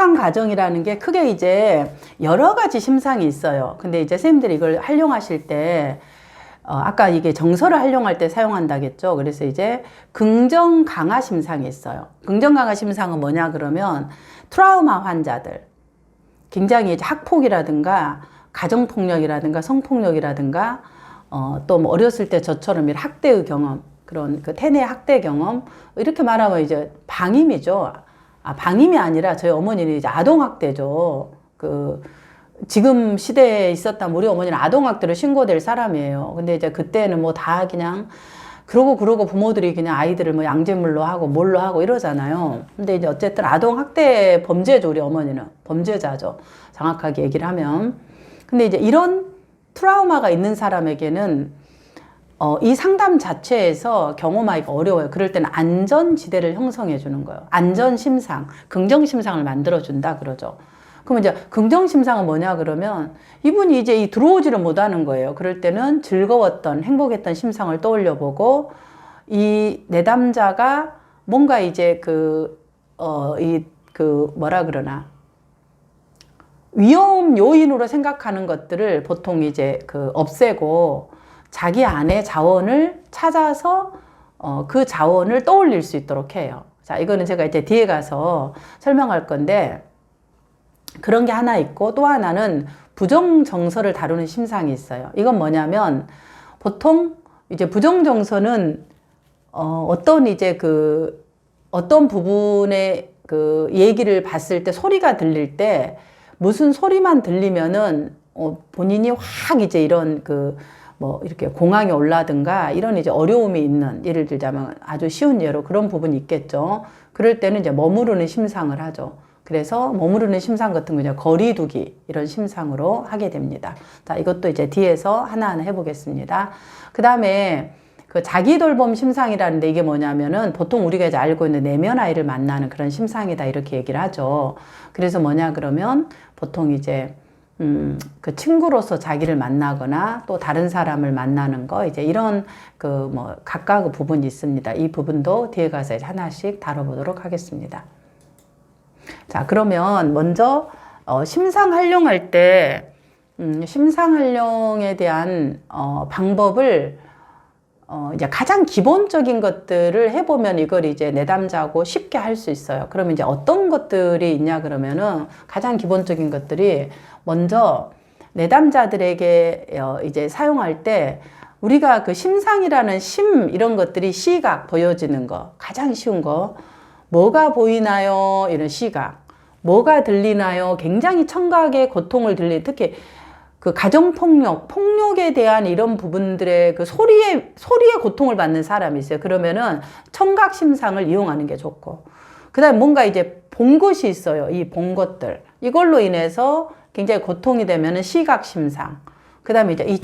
심상 가정이라는 게 크게 이제 여러 가지 심상이 있어요. 근데 이제 선생님들이 이걸 활용하실 때 아까 이게 정서를 활용할 때 사용한다겠죠. 그래서 이제 긍정 강화 심상이 있어요. 긍정 강화 심상은 뭐냐 그러면 트라우마 환자들, 굉장히 이제 학폭이라든가 가정폭력이라든가 성폭력이라든가 또 뭐 어렸을 때 저처럼 이런 학대의 경험, 그런 그 태내 학대 경험, 이렇게 말하면 이제 방임이죠. 방임이 아니라 저희 어머니는 이제 아동학대죠. 지금 시대에 있었다면 우리 어머니는 아동학대로 신고될 사람이에요. 근데 이제 그때는 뭐 다 그냥 그러고 부모들이 그냥 아이들을 뭐 양제물로 하고 뭘로 하고 이러잖아요. 근데 이제 어쨌든 아동학대 범죄죠, 우리 어머니는. 범죄자죠. 정확하게 얘기를 하면. 근데 이제 이런 트라우마가 있는 사람에게는 이 상담 자체에서 경험하기가 어려워요. 그럴 때는 안전지대를 형성해 주는 거예요. 안전심상, 긍정심상을 만들어준다 그러죠. 그럼 이제 긍정심상은 뭐냐 그러면 이분이 이제 들어오지를 못하는 거예요. 그럴 때는 즐거웠던, 행복했던 심상을 떠올려 보고 이 내담자가 뭔가 이제 뭐라 그러나 위험 요인으로 생각하는 것들을 보통 이제 없애고 자기 안에 자원을 찾아서 그 자원을 떠올릴 수 있도록 해요. 자, 이거는 제가 이제 뒤에 가서 설명할 건데 그런 게 하나 있고 또 하나는 부정정서를 다루는 심상이 있어요. 이건 뭐냐면 보통 이제 부정정서는 어떤 부분의 얘기를 봤을 때 소리가 들릴 때 무슨 소리만 들리면은 본인이 확 이제 이런 뭐 이렇게 공황이 올라든가 이런 이제 어려움이 있는, 예를 들자면 아주 쉬운 예로 그런 부분이 있겠죠. 그럴 때는 이제 머무르는 심상을 하죠. 그래서 머무르는 심상 같은 거 거리두기 이런 심상으로 하게 됩니다. 자, 이것도 이제 뒤에서 하나하나 해보겠습니다. 그 다음에 자기 돌봄 심상이라는데 이게 뭐냐면은 보통 우리가 이제 알고 있는 내면 아이를 만나는 그런 심상이다 이렇게 얘기를 하죠. 그래서 뭐냐 그러면 보통 이제 그 친구로서 자기를 만나거나 또 다른 사람을 만나는 거 이제 이런 뭐 각각의 부분이 있습니다. 이 부분도 뒤에 가서 이제 하나씩 다뤄보도록 하겠습니다. 자, 그러면 먼저 심상 활용할 때 심상 활용에 대한 방법을 이제 가장 기본적인 것들을 해보면 이걸 이제 내담자고 쉽게 할 수 있어요. 그러면 이제 어떤 것들이 있냐 그러면은 가장 기본적인 것들이 먼저 내담자들에게 이제 사용할 때 우리가 심상이라는 이런 것들이 시각 보여지는 거 가장 쉬운 거, 뭐가 보이나요? 이런 시각. 뭐가 들리나요? 굉장히 청각의 고통을 특히 폭력에 대한 이런 부분들의 소리에 고통을 받는 사람이 있어요. 그러면은 청각 심상을 이용하는 게 좋고. 그 다음에 뭔가 이제 본 것이 있어요. 이 본 것들. 이걸로 인해서 굉장히 고통이 되면은 시각 심상. 그 다음에 이제 이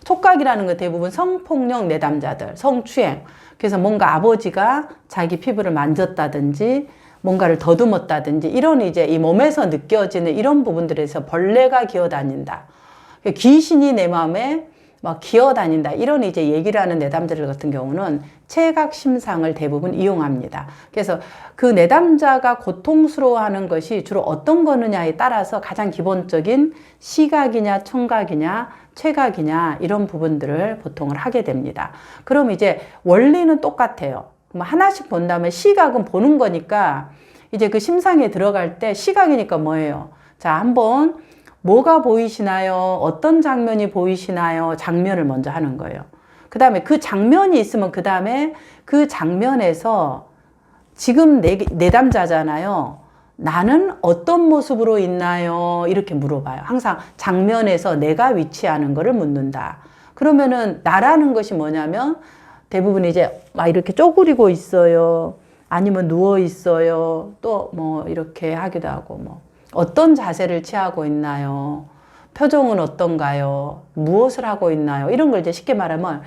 촉각이라는 거 대부분 성폭력 내담자들, 성추행. 그래서 뭔가 아버지가 자기 피부를 만졌다든지 뭔가를 더듬었다든지 이런 이제 이 몸에서 느껴지는 이런 부분들에서 벌레가 기어다닌다. 귀신이 내 마음에 막 기어다닌다. 이런 이제 얘기를 하는 내담자들 같은 경우는 체각 심상을 대부분 이용합니다. 그래서 그 내담자가 고통스러워하는 것이 주로 어떤 거느냐에 따라서 가장 기본적인 시각이냐, 청각이냐, 체각이냐 이런 부분들을 보통을 하게 됩니다. 그럼 이제 원리는 똑같아요. 그럼 하나씩 본 다음에 시각은 보는 거니까 이제 그 심상에 들어갈 때 시각이니까 뭐예요? 자, 한번 뭐가 보이시나요? 어떤 장면이 보이시나요? 장면을 먼저 하는 거예요. 그 다음에 그 장면이 있으면 그 다음에 그 장면에서 지금 내담자잖아요. 나는 어떤 모습으로 있나요? 이렇게 물어봐요. 항상 장면에서 내가 위치하는 거를 묻는다. 그러면은 나라는 것이 뭐냐면 대부분 이제 막 이렇게 쪼그리고 있어요. 아니면 누워 있어요. 또 뭐 이렇게 하기도 하고 뭐 어떤 자세를 취하고 있나요? 표정은 어떤가요? 무엇을 하고 있나요? 이런 걸 이제 쉽게 말하면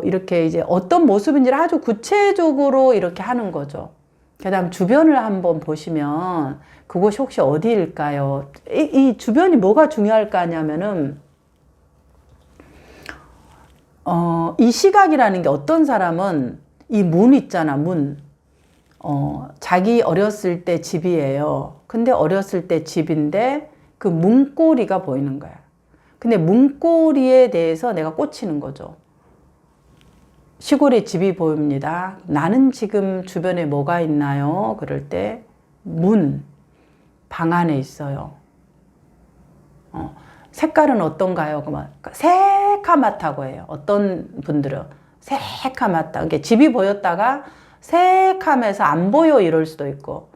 이렇게 이제 어떤 모습인지를 아주 구체적으로 이렇게 하는 거죠. 그 다음 주변을 한번 보시면 그곳이 혹시 어디일까요? 이 주변이 뭐가 중요할까 하냐면은 이 시각이라는 게 어떤 사람은 이 문 있잖아, 문. 자기 어렸을 때 집이에요. 근데 어렸을 때 집인데 그 문고리가 보이는 거야. 근데 문고리에 대해서 내가 꽂히는 거죠. 시골에 집이 보입니다. 나는 지금 주변에 뭐가 있나요? 그럴 때 방 안에 있어요. 색깔은 어떤가요? 그러면 새카맣다고 해요. 어떤 분들은 새카맣다. 그러니까 집이 보였다가 새카매서 안 보여 이럴 수도 있고,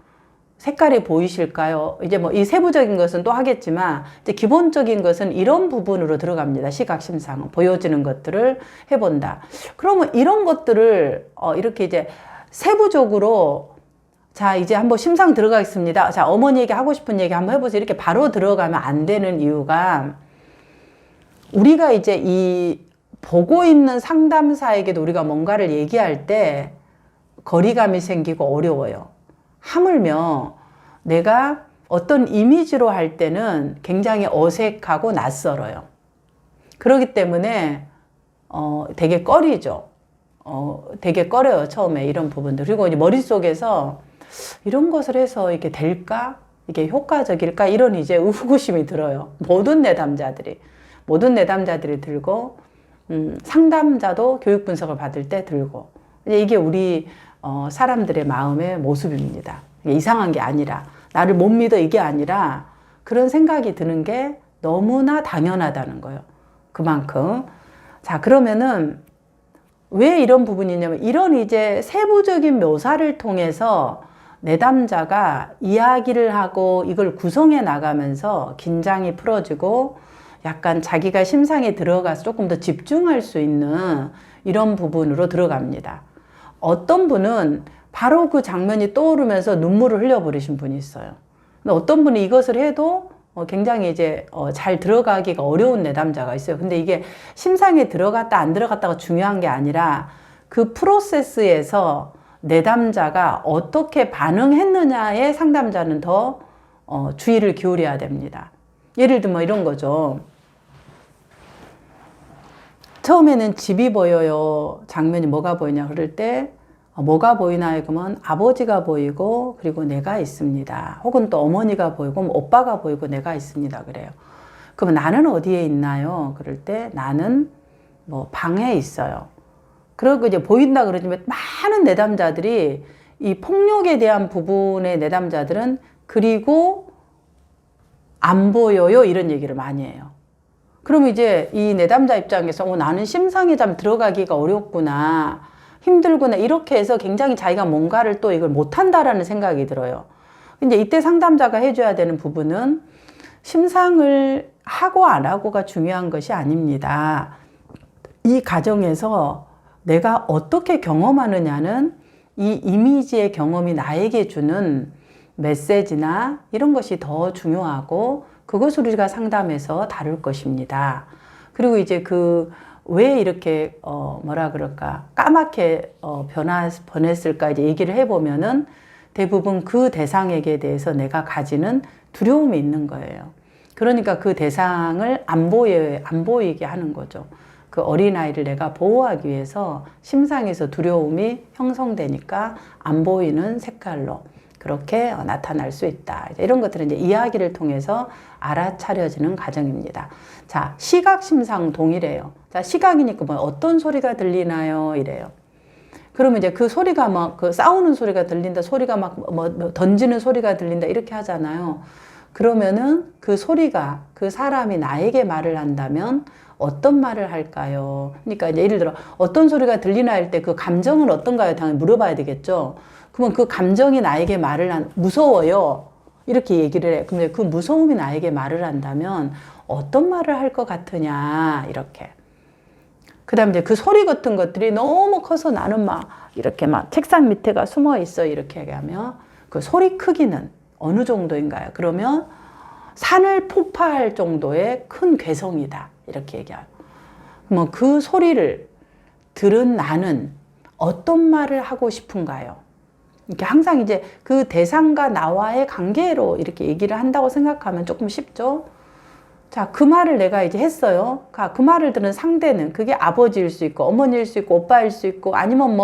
색깔이 보이실까요? 이제 뭐 이 세부적인 것은 또 하겠지만 이제 기본적인 것은 이런 부분으로 들어갑니다. 시각심상은 보여지는 것들을 해본다. 그러면 이런 것들을 이렇게 이제 세부적으로, 자 이제 한번 심상 들어가겠습니다. 자 어머니에게 하고 싶은 얘기 한번 해보세요. 이렇게 바로 들어가면 안 되는 이유가, 우리가 이제 이 보고 있는 상담사에게도 우리가 뭔가를 얘기할 때 거리감이 생기고 어려워요. 하물며 내가 어떤 이미지로 할 때는 굉장히 어색하고 낯설어요. 그렇기 때문에 되게 꺼리죠. 되게 꺼려요, 처음에 이런 부분들. 그리고 이제 머릿속에서 이런 것을 해서 이게 될까? 이게 효과적일까? 이런 이제 의구심이 들어요. 모든 내담자들이 들고, 상담자도 교육 분석을 받을 때 들고. 이게 우리 사람들의 마음의 모습입니다. 이상한 게 아니라, 나를 못 믿어 이게 아니라 그런 생각이 드는 게 너무나 당연하다는 거예요. 그만큼. 자, 그러면은 왜 이런 부분이 있냐면, 이런 이제 세부적인 묘사를 통해서 내담자가 이야기를 하고 이걸 구성해 나가면서 긴장이 풀어지고 약간 자기가 심상에 들어가서 조금 더 집중할 수 있는 이런 부분으로 들어갑니다. 어떤 분은 바로 그 장면이 떠오르면서 눈물을 흘려버리신 분이 있어요. 근데 어떤 분은 이것을 해도 굉장히 이제 잘 들어가기가 어려운 내담자가 있어요. 근데 이게 심상에 들어갔다 안 들어갔다가 중요한 게 아니라 그 프로세스에서 내담자가 어떻게 반응했느냐에 상담자는 더 주의를 기울여야 됩니다. 예를 들면 이런 거죠. 처음에는 집이 보여요. 장면이 뭐가 보이냐 그럴 때 뭐가 보이나요? 그러면 아버지가 보이고 그리고 내가 있습니다. 혹은 또 어머니가 보이고 오빠가 보이고 내가 있습니다. 그래요. 그러면 나는 어디에 있나요? 그럴 때 나는 뭐 방에 있어요. 그리고 이제 보인다 그러지만 많은 내담자들이 이 폭력에 대한 부분의 내담자들은 그리고 안 보여요 이런 얘기를 많이 해요. 그러면 이제 이 내담자 입장에서 나는 심상에 좀 들어가기가 어렵구나, 힘들구나, 이렇게 해서 굉장히 자기가 뭔가를 또 이걸 못한다라는 생각이 들어요. 이제 이때 상담자가 해줘야 되는 부분은 심상을 하고 안 하고가 중요한 것이 아닙니다. 이 과정에서 내가 어떻게 경험하느냐는 이 이미지의 경험이 나에게 주는 메시지나 이런 것이 더 중요하고, 그것을 우리가 상담해서 다룰 것입니다. 그리고 이제 왜 이렇게 뭐라 그럴까 까맣게 변했을까 이제 얘기를 해보면은 대부분 그 대상에게 대해서 내가 가지는 두려움이 있는 거예요. 그러니까 그 대상을 안 보이게 하는 거죠. 그 어린아이를 내가 보호하기 위해서 심상에서 두려움이 형성되니까 안 보이는 색깔로 그렇게 나타날 수 있다. 이런 것들은 이제 이야기를 통해서 알아차려지는 과정입니다. 자, 시각, 심상 동일해요. 자, 시각이니까 뭐 어떤 소리가 들리나요? 이래요. 그러면 이제 그 소리가 막 그 싸우는 소리가 들린다, 소리가 막 뭐 던지는 소리가 들린다 이렇게 하잖아요. 그러면은 그 소리가 그 사람이 나에게 말을 한다면 어떤 말을 할까요? 그러니까 이제 예를 들어 어떤 소리가 들리나 할 때 그 감정은 어떤가요? 당연히 물어봐야 되겠죠. 그러면 그 감정이 나에게 무서워요. 이렇게 얘기를 해. 그럼 그 무서움이 나에게 말을 한다면 어떤 말을 할 것 같으냐, 이렇게. 그 다음에 이제 그 소리 같은 것들이 너무 커서 나는 이렇게 책상 밑에가 숨어 있어. 이렇게 얘기하면 그 소리 크기는 어느 정도인가요? 그러면 산을 폭파할 정도의 큰 괴성이다. 이렇게 얘기하고. 그러면 그 소리를 들은 나는 어떤 말을 하고 싶은가요? 이렇게 항상 이제 그 대상과 나와의 관계로 이렇게 얘기를 한다고 생각하면 조금 쉽죠? 자, 그 말을 내가 이제 했어요. 그 말을 들은 상대는 그게 아버지일 수 있고, 어머니일 수 있고, 오빠일 수 있고, 아니면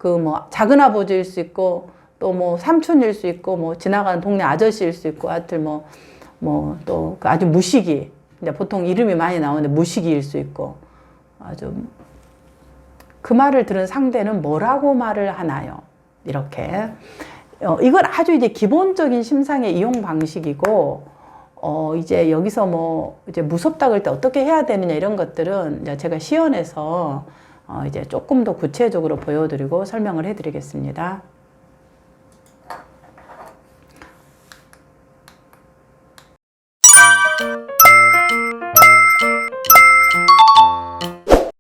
그 뭐 작은 아버지일 수 있고 또 뭐 삼촌일 수 있고 뭐 지나가는 동네 아저씨일 수 있고 하여튼 뭐 또 아주 무식이 이제 보통 이름이 많이 나오는데 무식이일 수 있고 아주 그 말을 들은 상대는 뭐라고 말을 하나요? 이렇게 이건 아주 이제 기본적인 심상의 이용 방식이고 이제 여기서 뭐 이제 무섭다 그럴 때 어떻게 해야 되느냐 이런 것들은 이제 제가 시연해서 이제 조금 더 구체적으로 보여드리고 설명을 해드리겠습니다.